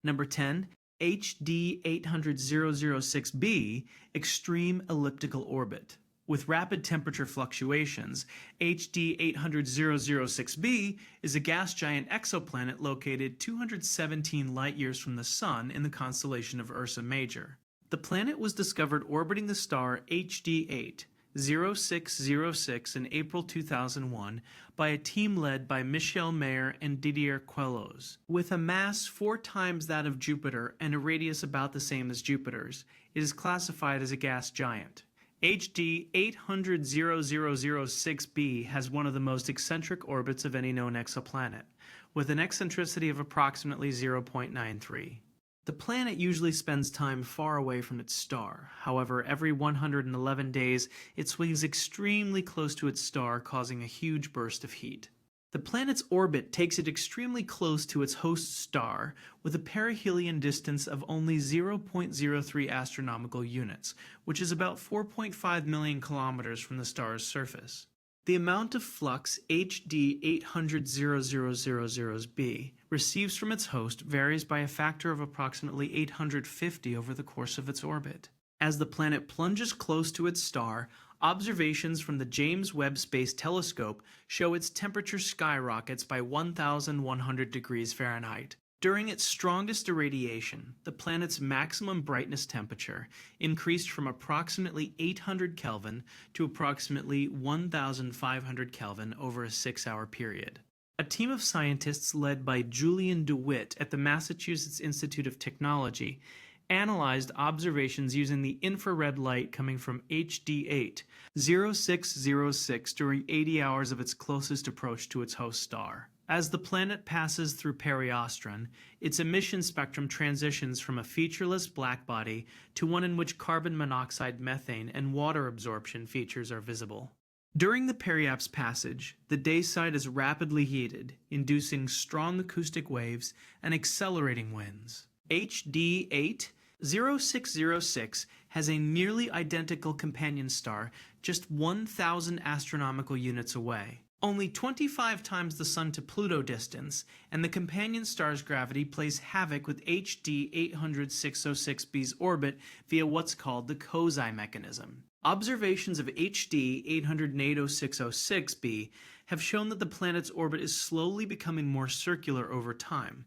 Number 10, HD 800-006b, extreme elliptical orbit. With rapid temperature fluctuations, HD 800-006b is a gas giant exoplanet located 217 light-years from the Sun in the constellation of Ursa Major. The planet was discovered orbiting the star HD 8-0606 in April 2001 by a team led by Michel Mayor and Didier Queloz. With a mass 4 times that of Jupiter and a radius about the same as Jupiter's, it is classified as a gas giant. HD 800-0006b has one of the most eccentric orbits of any known exoplanet, with an eccentricity of approximately 0.93. The planet usually spends time far away from its star. However, every 111 days, it swings extremely close to its star, causing a huge burst of heat. The planet's orbit takes it extremely close to its host star, with a perihelion distance of only 0.03 astronomical units, which is about 4.5 million kilometers from the star's surface. The amount of flux HD 800-0000b receives from its host varies by a factor of approximately 850 over the course of its orbit. As the planet plunges close to its star, observations from the James Webb Space Telescope show its temperature skyrockets by 1,100 degrees Fahrenheit. During its strongest irradiation, the planet's maximum brightness temperature increased from approximately 800 Kelvin to approximately 1,500 Kelvin over a 6-hour period. A team of scientists led by Julian DeWitt at the Massachusetts Institute of Technology analyzed observations using the infrared light coming from HD 8-0606 during 80 hours of its closest approach to its host star. As the planet passes through periostron, its emission spectrum transitions from a featureless blackbody to one in which carbon monoxide, methane, and water absorption features are visible. During the periapse passage, the day side is rapidly heated, inducing strong acoustic waves and accelerating winds. HD 8-0606 has a nearly identical companion star just 1,000 astronomical units away. Only 25 times the Sun to Pluto distance, and the companion star's gravity plays havoc with HD 800-606b's orbit via what's called the Kozai mechanism. Observations of HD 800-606b have shown that the planet's orbit is slowly becoming more circular over time,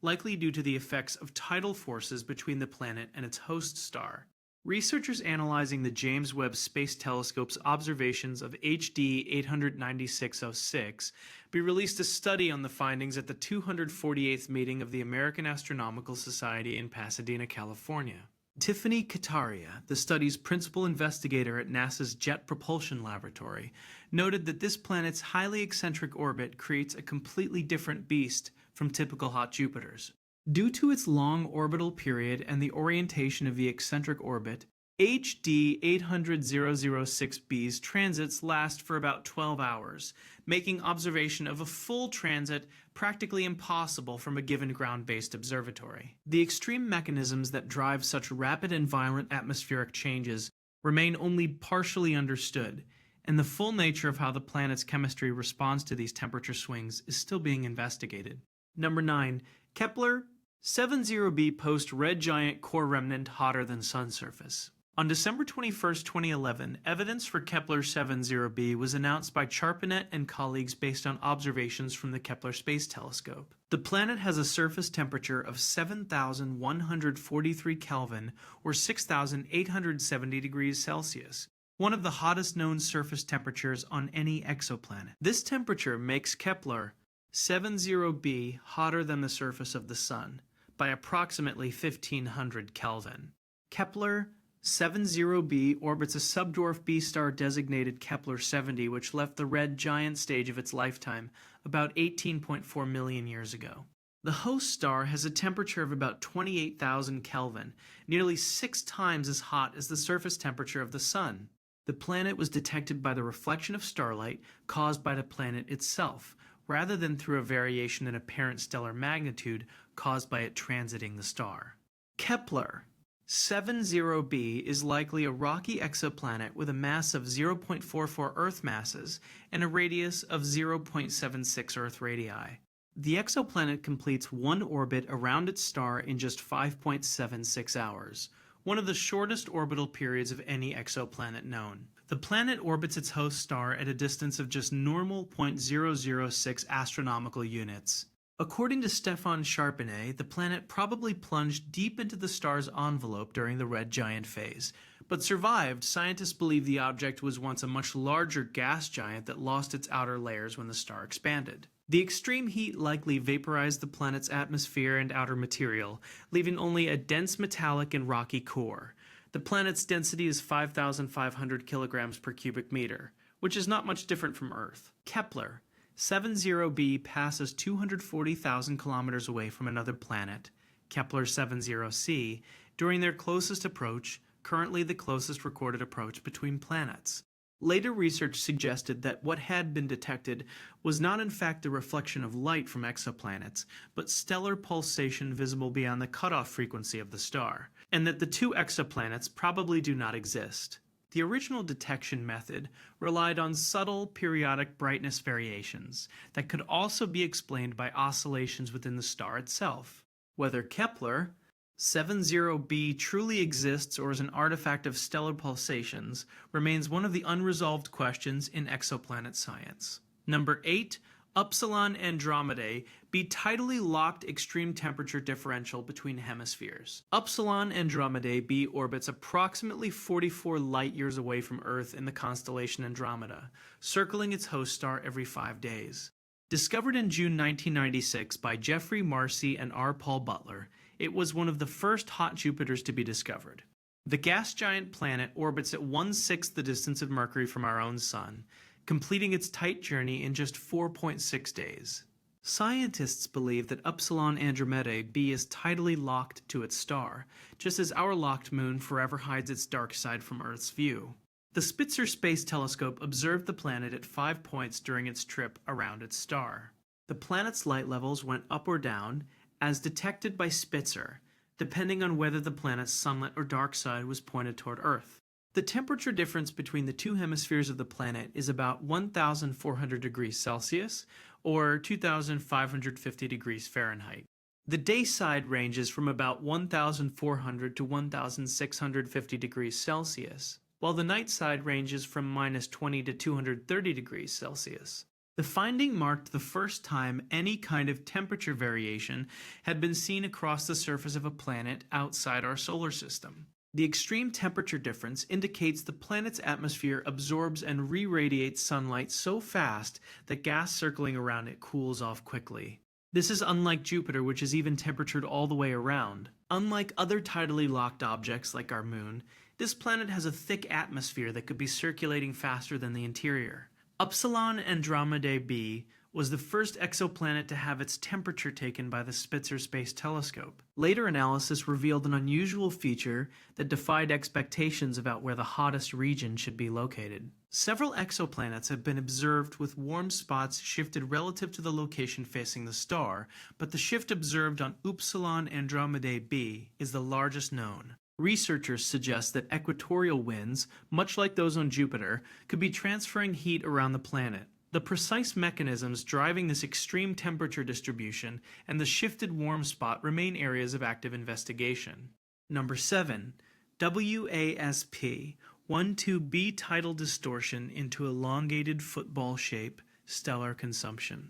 likely due to the effects of tidal forces between the planet and its host star. Researchers analyzing the James Webb Space Telescope's observations of HD 800-9606 released a study on the findings at the 248th meeting of the American Astronomical Society in Pasadena, California. Tiffany Kataria, the study's principal investigator at NASA's Jet Propulsion Laboratory, noted that this planet's highly eccentric orbit creates a completely different beast from typical hot Jupiters. Due to its long orbital period and the orientation of the eccentric orbit, HD 800-006b's transits last for about 12 hours, making observation of a full transit practically impossible from a given ground-based observatory. The extreme mechanisms that drive such rapid and violent atmospheric changes remain only partially understood, and the full nature of how the planet's chemistry responds to these temperature swings is still being investigated. Number 9. Kepler 70b post-red giant core remnant hotter than Sun surface. On December 21, 2011, evidence for Kepler 70b was announced by Charpanet and colleagues based on observations from the Kepler Space Telescope. The planet has a surface temperature of 7,143 Kelvin or 6,870 degrees Celsius, one of the hottest known surface temperatures on any exoplanet. This temperature makes Kepler 70b hotter than the surface of the Sun by approximately 1,500 Kelvin. Kepler 70b orbits a subdwarf B star designated Kepler 70, which left the red giant stage of its lifetime about 18.4 million years ago. The host star has a temperature of about 28,000 Kelvin, nearly 6 times as hot as the surface temperature of the Sun. The planet was detected by the reflection of starlight caused by the planet itself, rather than through a variation in apparent stellar magnitude caused by it transiting the star. Kepler 70b is likely a rocky exoplanet with a mass of 0.44 Earth masses and a radius of 0.76 Earth radii. The exoplanet completes one orbit around its star in just 5.76 hours, one of the shortest orbital periods of any exoplanet known. The planet orbits its host star at a distance of just normal 0.006 astronomical units. According to Stefan Charpenay, the planet probably plunged deep into the star's envelope during the red giant phase, but survived. Scientists believe the object was once a much larger gas giant that lost its outer layers when the star expanded. The extreme heat likely vaporized the planet's atmosphere and outer material, leaving only a dense metallic and rocky core. The planet's density is 5,500 kilograms per cubic meter, which is not much different from Earth. Kepler 70b passes 240,000 kilometers away from another planet, Kepler 70c, during their closest approach, currently the closest recorded approach between planets. Later research suggested that what had been detected was not in fact the reflection of light from exoplanets, but stellar pulsation visible beyond the cutoff frequency of the star, and that the two exoplanets probably do not exist. The original detection method relied on subtle periodic brightness variations that could also be explained by oscillations within the star itself. Whether Kepler 70b truly exists or is an artifact of stellar pulsations remains one of the unresolved questions in exoplanet science. Number 8. Upsilon Andromedae be tidally locked extreme temperature differential between hemispheres. Upsilon Andromedae b orbits approximately 44 light-years away from Earth in the constellation Andromeda, circling its host star every 5 days. Discovered in June 1996 by Geoffrey Marcy and R. Paul Butler, it was one of the first hot Jupiters to be discovered. The gas giant planet orbits at 1/6 the distance of Mercury from our own Sun, completing its tight journey in just 4.6 days. Scientists believe that Upsilon Andromedae b is tidally locked to its star, just as our locked moon forever hides its dark side from Earth's view. The Spitzer Space Telescope observed the planet at 5 points during its trip around its star. The planet's light levels went up or down, as detected by Spitzer, depending on whether the planet's sunlit or dark side was pointed toward Earth. The temperature difference between the two hemispheres of the planet is about 1,400 degrees Celsius or 2,550 degrees Fahrenheit. The day side ranges from about 1,400 to 1,650 degrees Celsius, while the night side ranges from -20 to 230 degrees Celsius. The finding marked the first time any kind of temperature variation had been seen across the surface of a planet outside our solar system. The extreme temperature difference indicates the planet's atmosphere absorbs and re-radiates sunlight so fast that gas circling around it cools off quickly. This is unlike Jupiter, which is even temperatured all the way around. Unlike other tidally locked objects like our moon, this planet has a thick atmosphere that could be circulating faster than the interior. Upsilon Andromedae b was the first exoplanet to have its temperature taken by the Spitzer Space Telescope. Later analysis revealed an unusual feature that defied expectations about where the hottest region should be located. Several exoplanets have been observed with warm spots shifted relative to the location facing the star, but the shift observed on Upsilon Andromedae b is the largest known. Researchers suggest that equatorial winds, much like those on Jupiter, could be transferring heat around the planet. The precise mechanisms driving this extreme temperature distribution and the shifted warm spot remain areas of active investigation. Number 7. WASP 12b tidal distortion into elongated football shape, stellar consumption.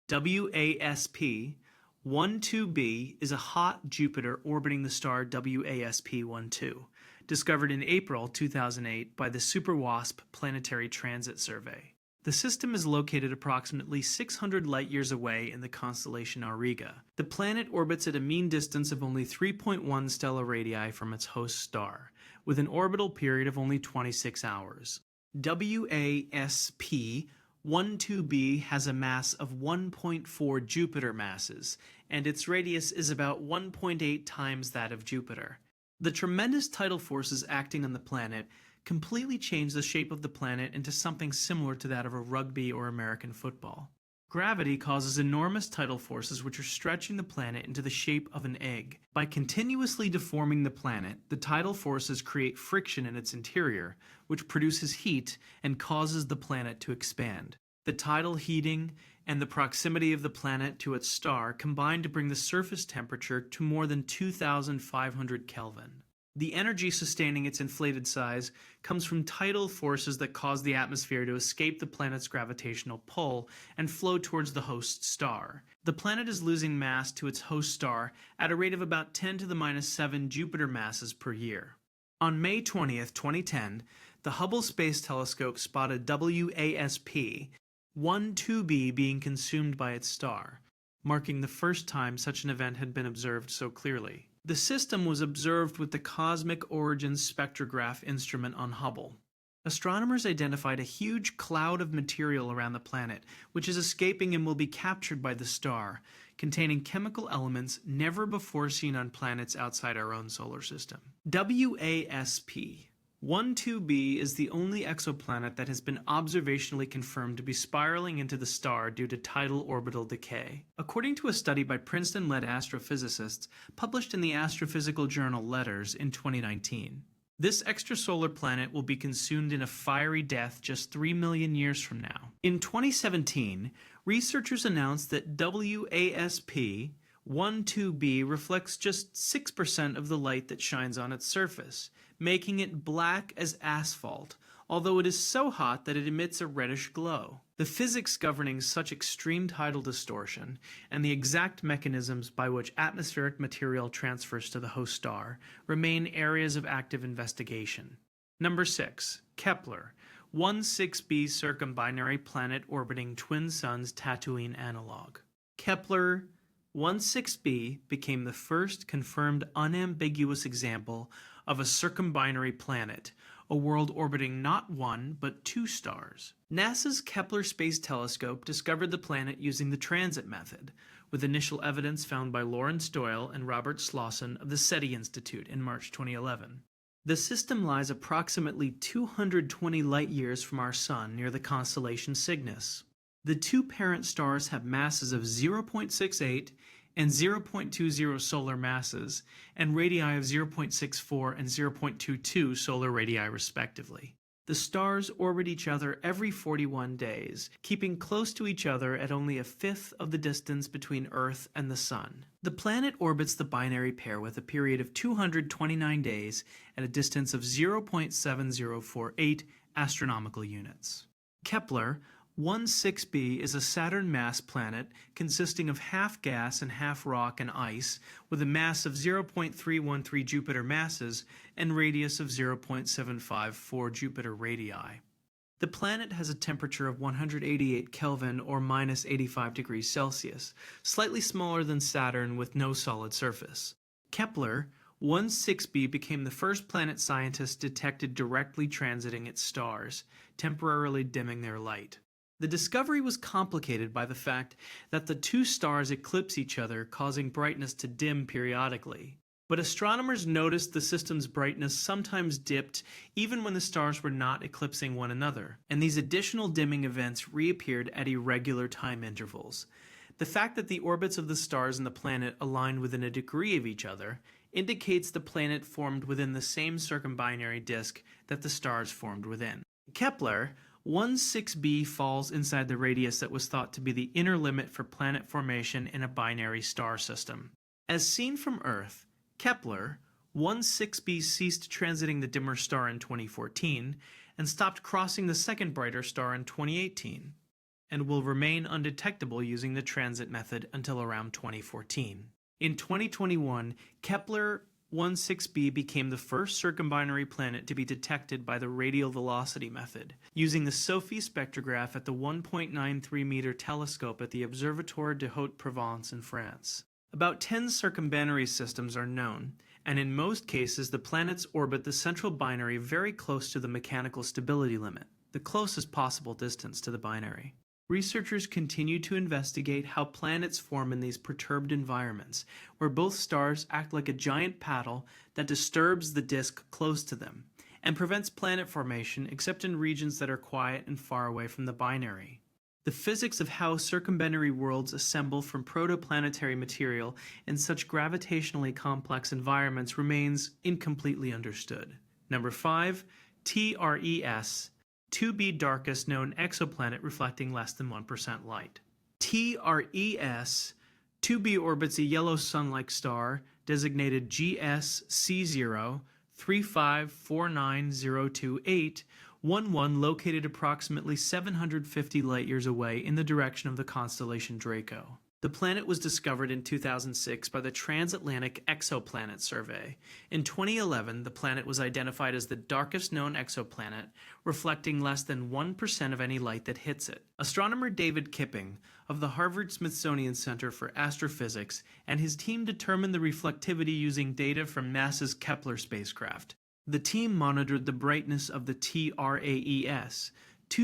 WASP 12b is a hot Jupiter orbiting the star WASP-12, discovered in April 2008 by the SuperWASP Planetary Transit Survey. The system is located approximately 600 light-years away in the constellation Auriga. The planet orbits at a mean distance of only 3.1 stellar radii from its host star, with an orbital period of only 26 hours. WASP 12b has a mass of 1.4 Jupiter masses, and its radius is about 1.8 times that of Jupiter. The tremendous tidal forces acting on the planet completely change the shape of the planet into something similar to that of a rugby or American football. Gravity causes enormous tidal forces which are stretching the planet into the shape of an egg. By continuously deforming the planet, the tidal forces create friction in its interior, which produces heat and causes the planet to expand. The tidal heating and the proximity of the planet to its star combined to bring the surface temperature to more than 2,500 Kelvin. The energy sustaining its inflated size comes from tidal forces that cause the atmosphere to escape the planet's gravitational pull and flow towards the host star. The planet is losing mass to its host star at a rate of about 10 to the minus 7 Jupiter masses per year. On May 20th, 2010, the Hubble Space Telescope spotted WASP 12b being consumed by its star, marking the first time such an event had been observed so clearly. The system was observed with the Cosmic Origins Spectrograph instrument on Hubble. Astronomers identified a huge cloud of material around the planet, which is escaping and will be captured by the star, containing chemical elements never before seen on planets outside our own solar system. WASP 12b is the only exoplanet that has been observationally confirmed to be spiraling into the star due to tidal orbital decay. According to a study by Princeton-led astrophysicists published in the astrophysical journal Letters in 2019. This extrasolar planet will be consumed in a fiery death just 3 million years from now. In 2017, researchers announced that WASP 12b reflects just 6% of the light that shines on its surface, making it black as asphalt, although it is so hot that it emits a reddish glow. The physics governing such extreme tidal distortion and the exact mechanisms by which atmospheric material transfers to the host star remain areas of active investigation. Number 6. Kepler, 16b circumbinary planet orbiting twin suns Tatooine analog. Kepler 16b became the first confirmed unambiguous example of a circumbinary planet, a world orbiting not one but two stars. NASA's Kepler Space Telescope discovered the planet using the transit method, with initial evidence found by Lawrence Doyle and Robert Slosson of the SETI Institute in March 2011. The system lies approximately 220 light-years from our Sun near the constellation Cygnus. The two parent stars have masses of 0.68 and 0.20 solar masses, and radii of 0.64 and 0.22 solar radii respectively. The stars orbit each other every 41 days, keeping close to each other at only a fifth of the distance between Earth and the Sun. The planet orbits the binary pair with a period of 229 days at a distance of 0.7048 astronomical units. Kepler 16b is a Saturn mass planet consisting of half gas and half rock and ice, with a mass of 0.313 Jupiter masses and radius of 0.754 Jupiter radii. The planet has a temperature of 188 Kelvin or minus 85 degrees Celsius, slightly smaller than Saturn with no solid surface. Kepler 16b became the first planet scientists detected directly transiting its stars, temporarily dimming their light. The discovery was complicated by the fact that the two stars eclipse each other, causing brightness to dim periodically. But astronomers noticed the system's brightness sometimes dipped even when the stars were not eclipsing one another, and these additional dimming events reappeared at irregular time intervals. The fact that the orbits of the stars and the planet aligned within a degree of each other indicates the planet formed within the same circumbinary disk that the stars formed within. Kepler 16b falls inside the radius that was thought to be the inner limit for planet formation in a binary star system. As seen from Earth, Kepler 16b ceased transiting the dimmer star in 2014 and stopped crossing the second brighter star in 2018, and will remain undetectable using the transit method until around 2014. In 2021, Kepler 16b became the first circumbinary planet to be detected by the radial velocity method, using the SOPHY spectrograph at the 1.93-meter telescope at the Observatoire de Haute-Provence in France. About 10 circumbinary systems are known, and in most cases the planets orbit the central binary very close to the mechanical stability limit, the closest possible distance to the binary. Researchers continue to investigate how planets form in these perturbed environments, where both stars act like a giant paddle that disturbs the disk close to them, and prevents planet formation except in regions that are quiet and far away from the binary. The physics of how circumbinary worlds assemble from protoplanetary material in such gravitationally complex environments remains incompletely understood. Number 5. TRES 2b darkest known exoplanet reflecting less than 1% light. TRES 2b orbits a yellow sun-like star designated GSC0 3549028, 11 located approximately 750 light-years away in the direction of the constellation Draco. The planet was discovered in 2006 by the Transatlantic Exoplanet Survey. In 2011, the planet was identified as the darkest known exoplanet, reflecting less than 1% of any light that hits it. Astronomer David Kipping of the Harvard-Smithsonian Center for Astrophysics and his team determined the reflectivity using data from NASA's Kepler spacecraft. The team monitored the brightness of the TRAES-2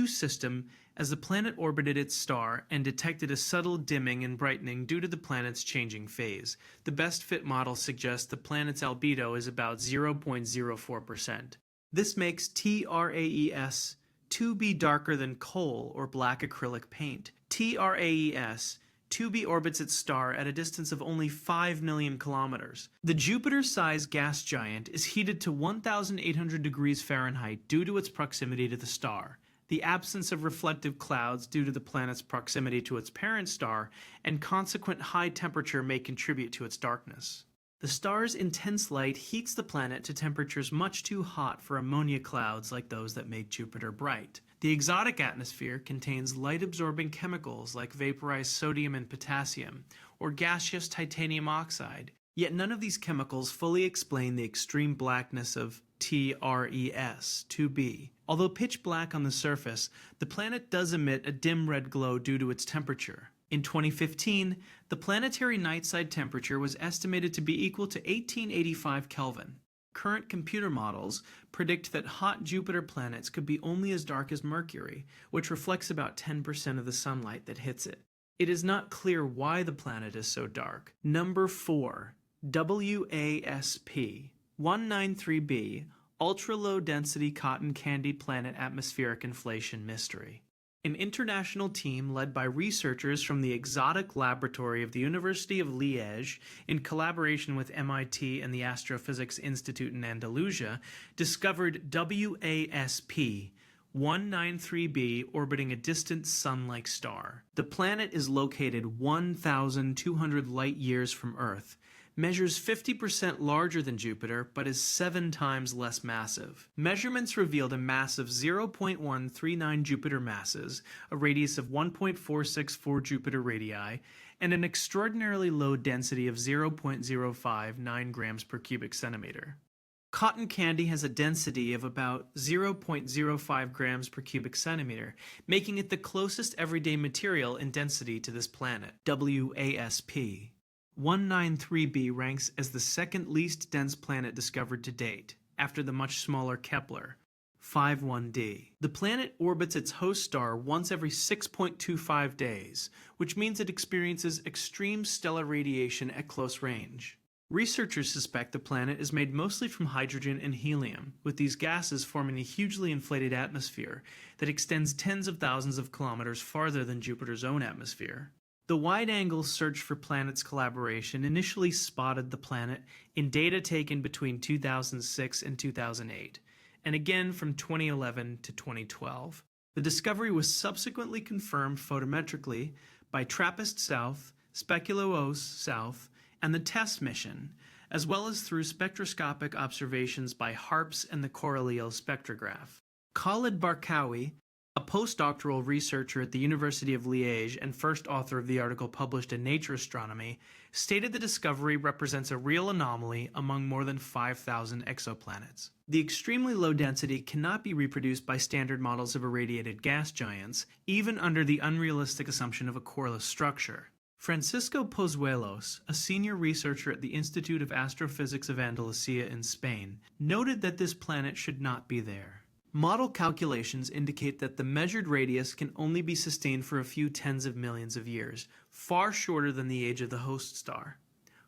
system as the planet orbited its star and detected a subtle dimming and brightening due to the planet's changing phase. The best fit model suggests the planet's albedo is about 0.04%. This makes TRAES 2b darker than coal or black acrylic paint. TRAES 2b orbits its star at a distance of only 5 million kilometers. The Jupiter-sized gas giant is heated to 1,800 degrees Fahrenheit due to its proximity to the star, the absence of reflective clouds due to the planet's proximity to its parent star, and consequent high temperature may contribute to its darkness. The star's intense light heats the planet to temperatures much too hot for ammonia clouds like those that make Jupiter bright. The exotic atmosphere contains light-absorbing chemicals like vaporized sodium and potassium, or gaseous titanium oxide, yet none of these chemicals fully explain the extreme blackness of TRES-2b. Although pitch black on the surface, the planet does emit a dim red glow due to its temperature. In 2015, the planetary night-side temperature was estimated to be equal to 1885 Kelvin. Current computer models predict that hot Jupiter planets could be only as dark as Mercury, which reflects about 10% of the sunlight that hits it. It is not clear why the planet is so dark. Number 4. WASP 193b, ultra-low-density cotton candy planet atmospheric inflation mystery. An international team led by researchers from the Exotic Laboratory of the University of Liège, in collaboration with MIT and the Astrophysics Institute in Andalusia, discovered WASP 193b orbiting a distant sun-like star. The planet is located 1,200 light-years from Earth, measures 50% larger than Jupiter, but is 7 times less massive. Measurements revealed a mass of 0.139 Jupiter masses, a radius of 1.464 Jupiter radii, and an extraordinarily low density of 0.059 grams per cubic centimeter. Cotton candy has a density of about 0.05 grams per cubic centimeter, making it the closest everyday material in density to this planet. WASP 193b ranks as the second least dense planet discovered to date, after the much smaller Kepler 51d. The planet orbits its host star once every 6.25 days, which means it experiences extreme stellar radiation at close range. Researchers suspect the planet is made mostly from hydrogen and helium, with these gases forming a hugely inflated atmosphere that extends tens of thousands of kilometers farther than Jupiter's own atmosphere. The wide-angle search for planets collaboration initially spotted the planet in data taken between 2006 and 2008, and again from 2011 to 2012. The discovery was subsequently confirmed photometrically by TRAPPIST-South, SPECULO-OS South, and the TESS mission, as well as through spectroscopic observations by HARPS and the Correlliel spectrograph. Khalid Barkawi, a postdoctoral researcher at the University of Liège and first author of the article published in Nature Astronomy, stated the discovery represents a real anomaly among more than 5,000 exoplanets. The extremely low density cannot be reproduced by standard models of irradiated gas giants, even under the unrealistic assumption of a coreless structure. Francisco Pozuelos, a senior researcher at the Institute of Astrophysics of Andalusia in Spain, noted that this planet should not be there. Model calculations indicate that the measured radius can only be sustained for a few tens of millions of years, far shorter than the age of the host star.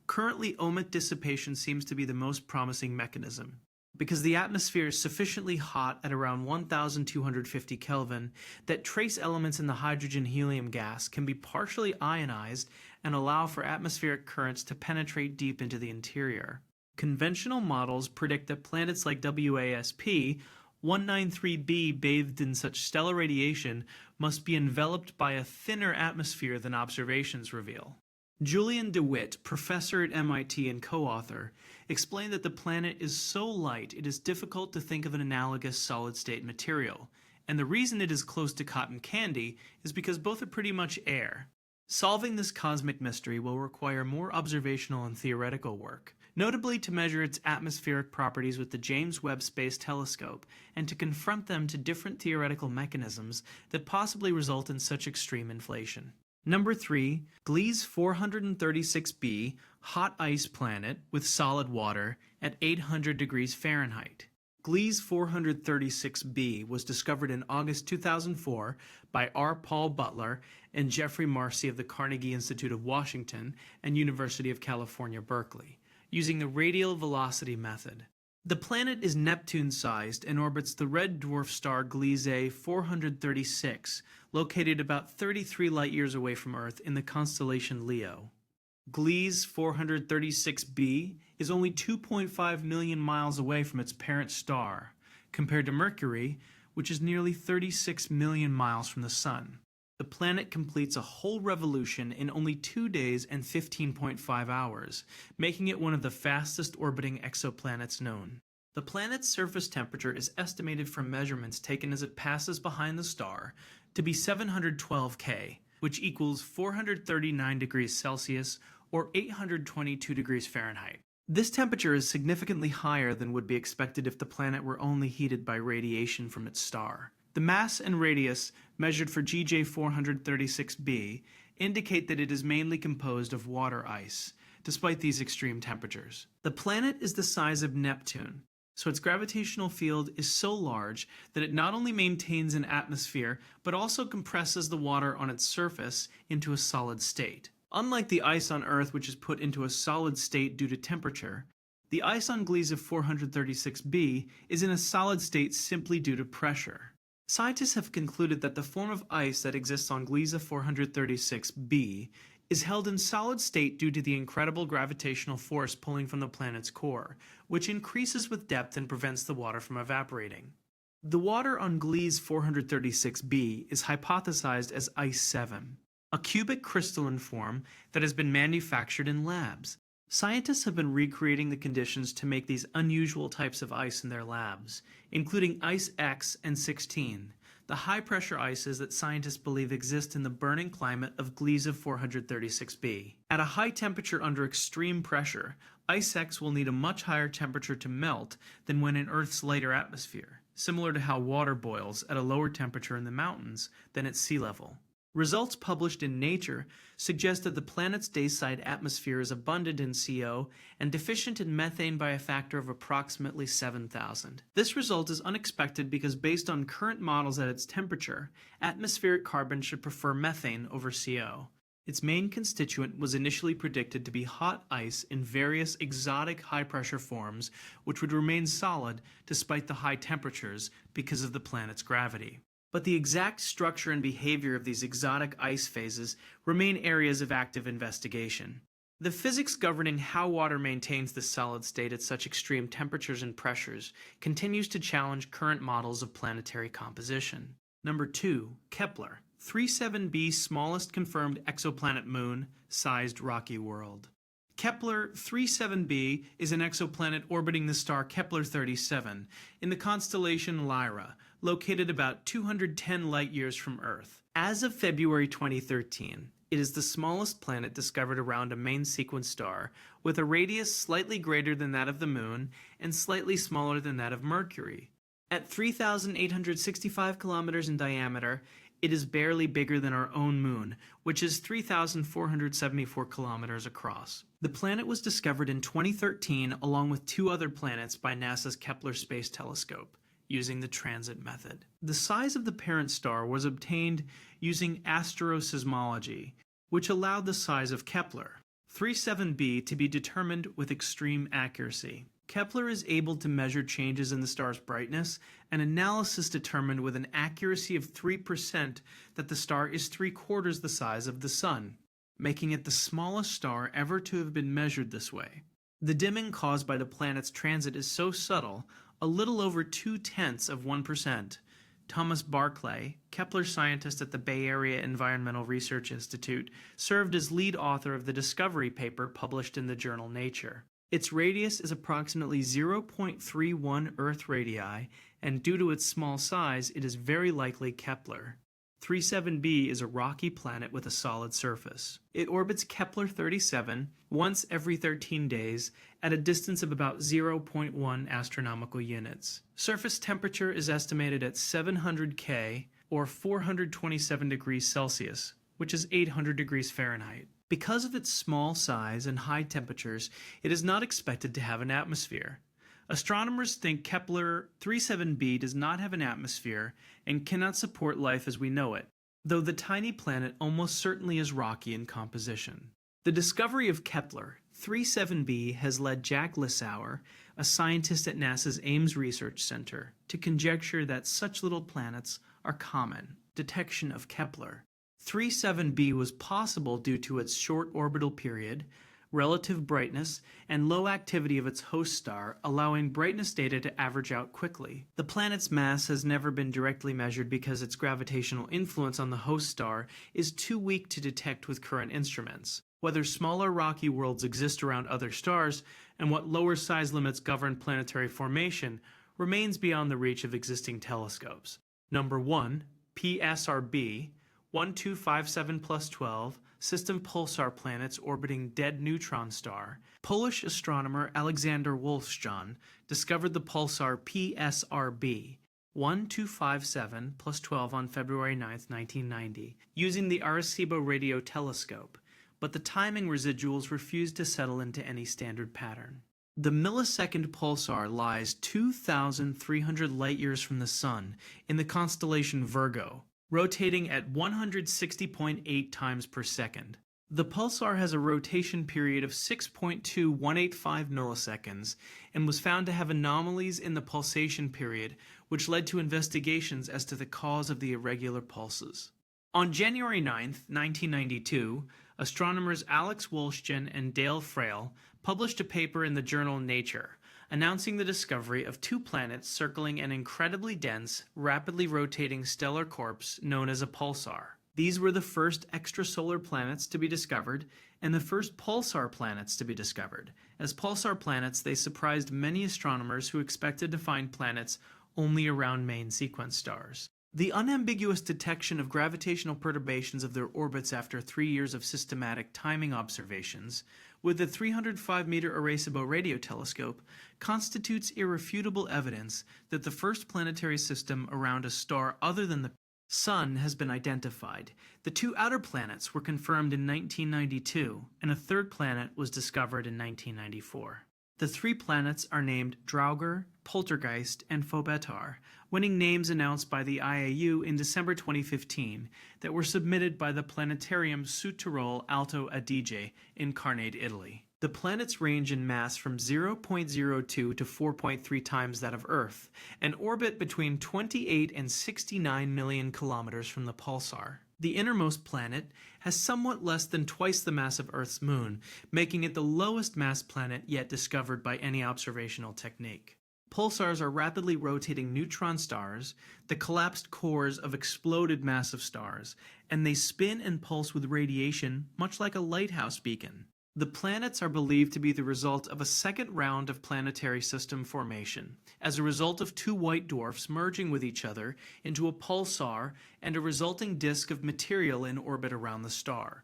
Currently, ohmic dissipation seems to be the most promising mechanism. Because the atmosphere is sufficiently hot at around 1,250 Kelvin that trace elements in the hydrogen-helium gas can be partially ionized and allow for atmospheric currents to penetrate deep into the interior. Conventional models predict that planets like WASP 193b bathed in such stellar radiation must be enveloped by a thinner atmosphere than observations reveal. Julian DeWitt, professor at MIT and co-author, explained that the planet is so light it is difficult to think of an analogous solid-state material, and the reason it is close to cotton candy is because both are pretty much air. Solving this cosmic mystery will require more observational and theoretical work, notably to measure its atmospheric properties with the James Webb Space Telescope and to confront them to different theoretical mechanisms that possibly result in such extreme inflation. Number 3, Gliese 436b, hot ice planet with solid water at 800 degrees Fahrenheit. Gliese 436b was discovered in August 2004 by R. Paul Butler and Jeffrey Marcy of the Carnegie Institute of Washington and University of California, Berkeley, using the radial velocity method. The planet is Neptune-sized and orbits the red dwarf star Gliese 436, located about 33 light-years away from Earth in the constellation Leo. Gliese 436b is only 2.5 million miles away from its parent star, compared to Mercury, which is nearly 36 million miles from the Sun. The planet completes a whole revolution in only 2 days and 15.5 hours, making it one of the fastest orbiting exoplanets known. The planet's surface temperature is estimated from measurements taken as it passes behind the star to be 712 K, which equals 439 degrees Celsius or 822 degrees Fahrenheit. This temperature is significantly higher than would be expected if the planet were only heated by radiation from its star. The mass and radius measured for GJ 436b indicate that it is mainly composed of water ice, despite these extreme temperatures. The planet is the size of Neptune, so its gravitational field is so large that it not only maintains an atmosphere, but also compresses the water on its surface into a solid state. Unlike the ice on Earth, which is put into a solid state due to temperature, the ice on Gliese 436b is in a solid state simply due to pressure. Scientists have concluded that the form of ice that exists on Gliese 436b is held in solid state due to the incredible gravitational force pulling from the planet's core, which increases with depth and prevents the water from evaporating. The water on Gliese 436b is hypothesized as Ice 7, a cubic crystalline form that has been manufactured in labs. Scientists have been recreating the conditions to make these unusual types of ice in their labs, including Ice X and 16, the high-pressure ices that scientists believe exist in the burning climate of Gliese 436b. At a high temperature under extreme pressure, Ice X will need a much higher temperature to melt than when in Earth's lighter atmosphere, similar to how water boils at a lower temperature in the mountains than at sea level. Results published in Nature suggest that the planet's dayside atmosphere is abundant in CO and deficient in methane by a factor of approximately 7,000. This result is unexpected because based on current models at its temperature, atmospheric carbon should prefer methane over CO. Its main constituent was initially predicted to be hot ice in various exotic high-pressure forms which would remain solid despite the high temperatures because of the planet's gravity. But the exact structure and behavior of these exotic ice phases remain areas of active investigation. The physics governing how water maintains the solid state at such extreme temperatures and pressures continues to challenge current models of planetary composition. Number 2. Kepler, 37b smallest confirmed exoplanet moon-sized rocky world. Kepler 37b is an exoplanet orbiting the star Kepler-37 in the constellation Lyra, located about 210 light-years from Earth. As of February 2013, it is the smallest planet discovered around a main sequence star, with a radius slightly greater than that of the Moon and slightly smaller than that of Mercury. At 3,865 kilometers in diameter, it is barely bigger than our own Moon, which is 3,474 kilometers across. The planet was discovered in 2013 along with 2 other planets by NASA's Kepler Space Telescope, using the transit method. The size of the parent star was obtained using asteroseismology, which allowed the size of Kepler 37b to be determined with extreme accuracy. Kepler is able to measure changes in the star's brightness, and analysis determined with an accuracy of 3% that the star is 3/4 the size of the Sun, making it the smallest star ever to have been measured this way. The dimming caused by the planet's transit is so subtle, a little over 0.2%. Thomas Barclay, Kepler scientist at the Bay Area Environmental Research Institute, served as lead author of the discovery paper published in the journal Nature. Its radius is approximately 0.31 Earth radii, and due to its small size, it is very likely Kepler. 37b is a rocky planet with a solid surface. It orbits Kepler-37 once every 13 days at a distance of about 0.1 astronomical units. Surface temperature is estimated at 700 K or 427 degrees Celsius, which is 800 degrees Fahrenheit. Because of its small size and high temperatures, it is not expected to have an atmosphere. Astronomers think Kepler-37b does not have an atmosphere and cannot support life as we know it, though the tiny planet almost certainly is rocky in composition. The discovery of Kepler-37b has led Jack Lissauer, a scientist at NASA's Ames Research Center, to conjecture that such little planets are common. Detection of Kepler-37b was possible due to its short orbital period, relative brightness, and low activity of its host star, allowing brightness data to average out quickly. The planet's mass has never been directly measured because its gravitational influence on the host star is too weak to detect with current instruments. Whether smaller rocky worlds exist around other stars, and what lower size limits govern planetary formation, remains beyond the reach of existing telescopes. Number 1, PSRB, 1257 plus 12, system pulsar planets orbiting dead neutron star. Polish astronomer Alexander Wolfsjohn discovered the pulsar PSRB 1257 plus 12 on February 9, 1990, using the Arecibo radio telescope, but the timing residuals refused to settle into any standard pattern. The millisecond pulsar lies 2,300 light-years from the Sun in the constellation Virgo, rotating at 160.8 times per second. The pulsar has a rotation period of 6.2185 milliseconds and was found to have anomalies in the pulsation period, which led to investigations as to the cause of the irregular pulses. On January 9, 1992, astronomers Alex Wolfsjohn and Dale Frail published a paper in the journal Nature, announcing the discovery of two planets circling an incredibly dense, rapidly rotating stellar corpse known as a pulsar. These were the first extrasolar planets to be discovered and the first pulsar planets to be discovered. As pulsar planets, they surprised many astronomers who expected to find planets only around main sequence stars. The unambiguous detection of gravitational perturbations of their orbits after 3 years of systematic timing observations with the 305-meter Arecibo radio telescope constitutes irrefutable evidence that the first planetary system around a star other than the Sun has been identified. The two outer planets were confirmed in 1992, and a third planet was discovered in 1994. The three planets are named Draugr, Poltergeist, and Phobetar, winning names announced by the IAU in December 2015 that were submitted by the Planetarium Südtirol Alto Adige in Carnate, Italy. The planets range in mass from 0.02 to 4.3 times that of Earth, and orbit between 28 and 69 million kilometers from the pulsar. The innermost planet has somewhat less than twice the mass of Earth's moon, making it the lowest mass planet yet discovered by any observational technique. Pulsars are rapidly rotating neutron stars, the collapsed cores of exploded massive stars, and they spin and pulse with radiation much like a lighthouse beacon. The planets are believed to be the result of a second round of planetary system formation, as a result of two white dwarfs merging with each other into a pulsar and a resulting disk of material in orbit around the star,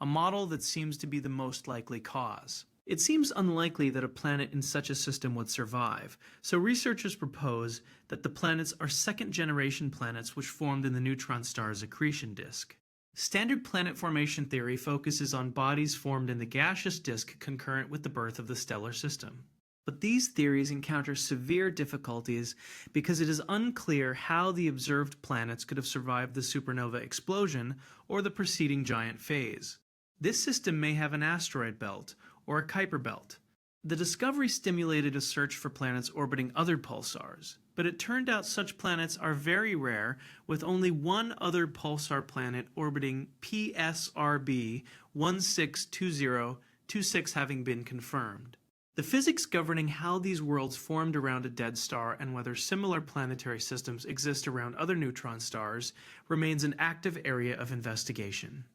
a model that seems to be the most likely cause. It seems unlikely that a planet in such a system would survive, so researchers propose that the planets are second-generation planets which formed in the neutron star's accretion disk. Standard planet formation theory focuses on bodies formed in the gaseous disk concurrent with the birth of the stellar system. But these theories encounter severe difficulties because it is unclear how the observed planets could have survived the supernova explosion or the preceding giant phase. This system may have an asteroid belt or a Kuiper belt. The discovery stimulated a search for planets orbiting other pulsars, but it turned out such planets are very rare, with only one other pulsar planet orbiting PSRB 162026 having been confirmed. The physics governing how these worlds formed around a dead star and whether similar planetary systems exist around other neutron stars remains an active area of investigation.